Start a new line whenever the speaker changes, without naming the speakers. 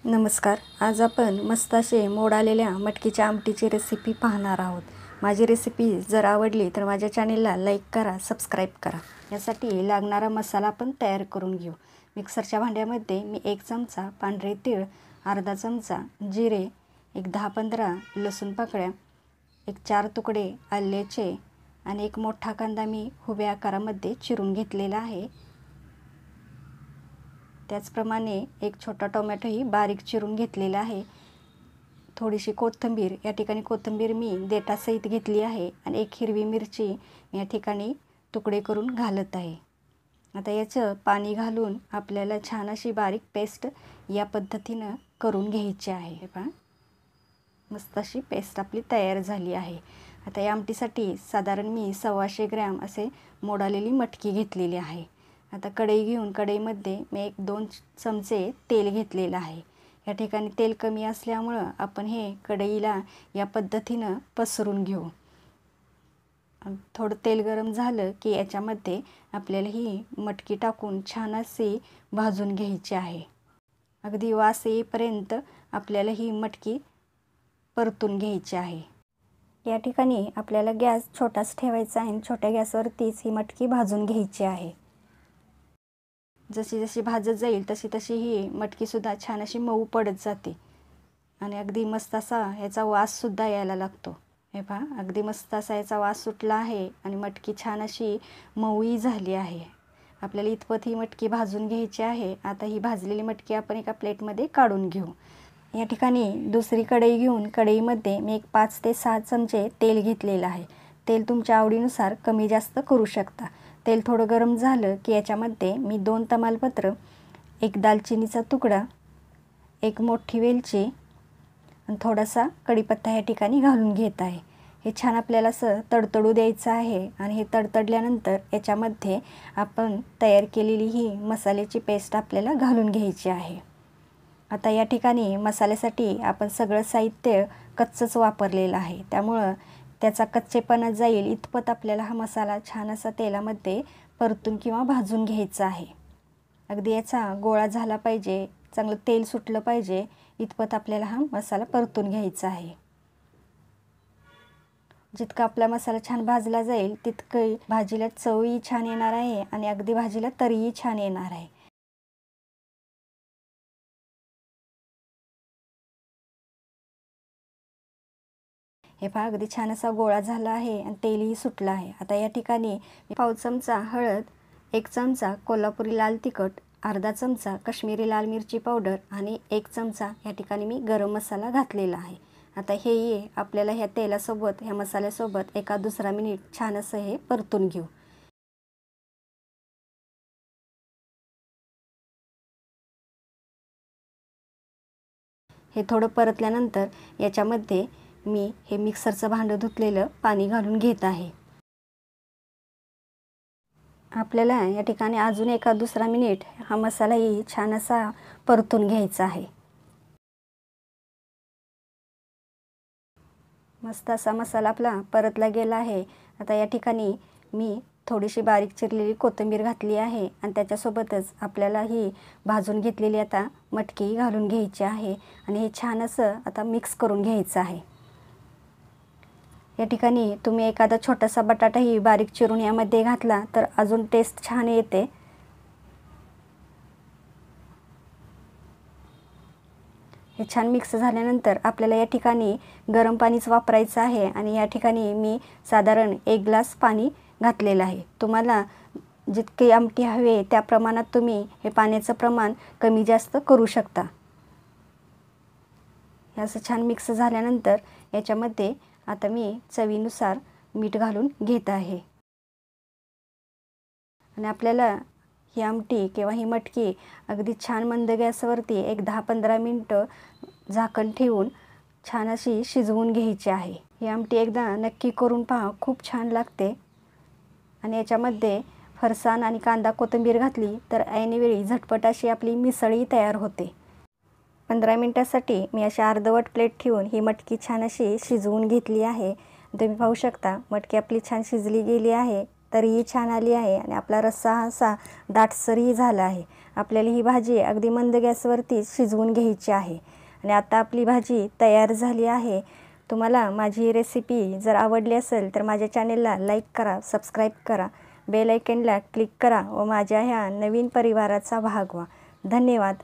नमस्कार. आज आपण मस्त असे मोड आलेल्या मटकीच्या आमटीची रेसिपी पाहणार आहोत. माझी रेसिपी जर आवडली तर माझ्या चॅनेलला लाईक करा, सबस्क्राईब करा. यासाठी लागणारा मसाला आपण तयार करून घेऊ. मिक्सरच्या भांड्यामध्ये मी 1 चमचा पांढरे तीळ, अर्धा चमचा जिरे, एक 10-15 लसूण पाकळ्या, एक 4 तुकडे आल्याचे आणि एक मोठा कांदा मी उभ्या आकारामध्ये चिरून घेतलेला आहे. त्याचप्रमाणे एक छोटा टोमॅटोही बारीक चिरून घेतलेला आहे. थोडीशी कोथिंबीर, या ठिकाणी कोथिंबीर मी देठासहित घेतली आहे आणि एक हिरवी मिरची या ठिकाणी तुकडे करून घालत आहे. आता याचं पाणी घालून आपल्याला छान अशी बारीक पेस्ट या पद्धतीनं करून घ्यायची आहे. हे पहा, मस्त अशी पेस्ट आपली तयार झाली आहे. आता या आमटीसाठी साधारण मी 125 ग्रॅम असे मोड आलेली मटकी घेतलेली आहे. आता कढई घेऊन कढईमध्ये मी 1-2 चमचे तेल घेतलेलं आहे. या ठिकाणी तेल कमी असल्यामुळं आपण हे कढईला या पद्धतीनं पसरून घेऊ. थोडं तेल गरम झालं की याच्यामध्ये आपल्याला ही मटकी टाकून छान अशी भाजून घ्यायची आहे. अगदी वास येईपर्यंत आपल्याला ही मटकी परतून घ्यायची आहे. या ठिकाणी आपल्याला गॅस छोटाच ठेवायचा आहे आणि छोट्या गॅसवरतीच ही मटकी भाजून घ्यायची आहे. जशी जशी भाजत जाईल तशी तशी ही मटकीसुद्धा छान अशी मऊ पडत जाते आणि अगदी मस्त असा ह्याचा वाससुद्धा यायला लागतो. हे पहा, अगदी मस्त असा याचा वास सुटला आहे आणि मटकी छान अशी मऊही झाली आहे. आपल्याला इतपत ही मटकी भाजून घ्यायची आहे. आता ही भाजलेली मटकी आपण एका प्लेटमध्ये काढून घेऊ. या ठिकाणी दुसरी कढई घेऊन कढईमध्ये मी एक 5 ते 6 चमचे तेल घेतलेलं आहे. तेल तुमच्या आवडीनुसार कमी जास्त करू शकता. तेल थोडं गरम झालं की याच्यामध्ये मी 2 तमालपत्र, एक दालचिनीचा तुकडा, एक मोठी वेलची आणि थोडासा कढीपत्ता या ठिकाणी घालून घेत आहे. हे छान आपल्याला असं तडतडू द्यायचं आहे आणि हे तडतडल्यानंतर याच्यामध्ये आपण तयार केलेली ही मसाल्याची पेस्ट आपल्याला घालून घ्यायची आहे. आता या ठिकाणी मसाल्यासाठी आपण सगळं साहित्य कच्चंच वापरलेलं आहे. त्यामुळं त्याचा कच्चेपणा जाईल इतपत आपल्याला हा मसाला छान असा तेलामध्ये परतून किंवा भाजून घ्यायचा आहे. अगदी याचा गोळा झाला पाहिजे, चांगलं तेल सुटलं पाहिजे इतपत आपल्याला हा मसाला परतून घ्यायचा आहे. जितका आपला मसाला छान भाजला जाईल तितकं भाजीला चवही छान येणार आहे आणि अगदी भाजीला तरीही छान येणार आहे. हे पहा, अगदी छान असा गोळा झाला आहे आणि तेलही सुटलं आहे. आता या ठिकाणी पाव चमचा हळद, 1 चमचा कोल्हापुरी लाल तिखट, अर्धा चमचा काश्मीरी लाल मिरची पावडर आणि 1 चमचा या ठिकाणी मी गरम मसाला घातलेला आहे. आता हे आपल्याला ह्या तेलासोबत, ह्या मसाल्यासोबत 1-2 मिनिट छान असं हे परतून घेऊ. हे थोडं परतल्यानंतर याच्यामध्ये मी हे मिक्सरचं भांडं धुतलेलं पाणी घालून घेत आहे. आपल्याला या ठिकाणी अजून 1-2 मिनिट हा मसालाही छान असा परतून घ्यायचा आहे. मस्त असा मसाला आपला परतला गेला आहे. आता या ठिकाणी मी थोडीशी बारीक चिरलेली कोथिंबीर घातली आहे आणि त्याच्यासोबतच आपल्याला ही भाजून घेतलेली आता मटकी घालून घ्यायची आहे आणि हे छान असं आता मिक्स करून घ्यायचं आहे. या ठिकाणी तुम्ही एखादा छोटासा बटाटाही बारीक चिरून यामध्ये घातला तर अजून टेस्ट छान येते. हे छान मिक्स झाल्यानंतर आपल्याला या ठिकाणी गरम पाणीच वापरायचं आहे आणि या ठिकाणी मी साधारण 1 ग्लास पाणी घातलेलं आहे. तुम्हाला जितकी आमटी हवी त्या प्रमाणात तुम्ही हे पाण्याचं प्रमाण कमी जास्त करू शकता. हे असं छान मिक्स झाल्यानंतर याच्यामध्ये आता मी चवीनुसार मीठ घालून घेत आहे आणि आपल्याला ही आमटी किंवा ही मटकी अगदी छान मंद गॅसवरती एक 10-15 मिनटं झाकण ठेवून छान अशी शिजवून घ्यायची आहे. ही आमटी एकदा नक्की करून पहा, खूप छान लागते आणि याच्यामध्ये फरसाण आणि कांदा कोथिंबीर घातली तर ऐनवेळी झटपट अशी आपली मिसळही तयार होते. 15 मिनटासाठी मी अशी अर्धवट प्लेट ठेवून ही मटकी छान अशी शिजवून घेतली आहे. तुम्ही पाहू शकता मटकी आपली छान शिजली गेली आहे, तरीही छान आली आहे आणि आपला रस्सा असा दाटसरही झाला आहे. आपल्याला ही भाजी अगदी मंद गॅसवरती शिजवून घ्यायची आहे. आणि आता आपली भाजी तयार झाली आहे. तुम्हाला माझी रेसिपी जर आवडली असेल तर माझ्या चॅनेलला लाईक करा, सबस्क्राईब करा, बेल आयकॉनला क्लिक करा व माझ्या ह्या नवीन परिवाराचा भाग व्हा. धन्यवाद.